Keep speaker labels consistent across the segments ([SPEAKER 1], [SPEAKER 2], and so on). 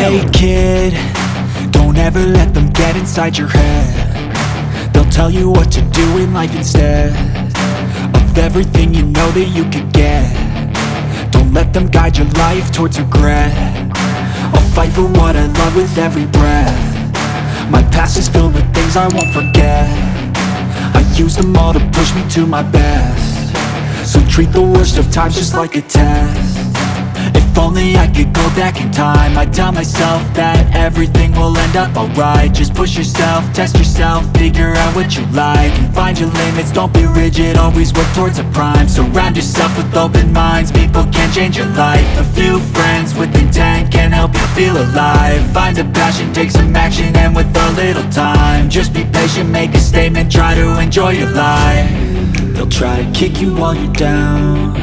[SPEAKER 1] Hey kid, don't ever let them get inside your head. They'll tell you what to do in life instead of everything you know that you could get. Don't let them guide your life towards regret. I'll fight for what I love with every breath. My past is filled with things I won't forget. I use them all to push me to my best. So treat the worst of times just like a test. If only I could go back in time, I'd tell myself that everything will end up alright. Just push yourself, test yourself, figure out what you like, and find your limits, don't be rigid, always work towards a prime. Surround yourself with open minds, people can change your life. A few friends with intent can help you feel alive. Find a passion, take some action, and with a little time, just be patient, make a statement, try to enjoy your life. They'll try to kick you while you're down.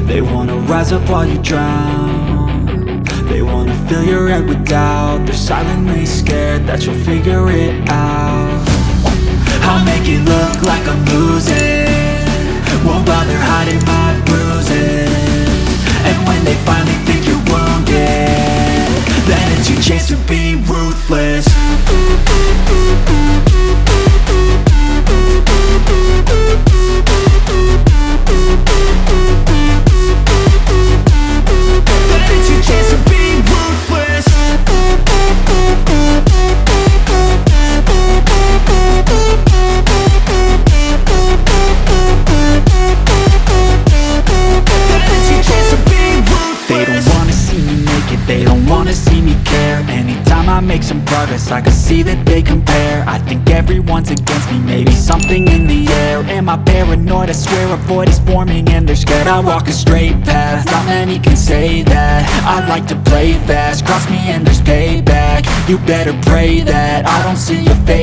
[SPEAKER 1] They wanna rise up while you drown. They wanna fill your head with doubt. They're silently scared that you'll figure it out. I'll make it look like I'm losing, won't bother hiding my bruises. And when they finally think you're wounded, then it's your chance to be ruthless. They don't wanna see me care. Anytime I make some progress, I can see that they compare. I think everyone's against me, maybe something in the air. Am I paranoid? I swear a void is forming and they're scared. I walk a straight path, not many can say that. I like to play fast, cross me and there's payback. You better pray that I don't see your face.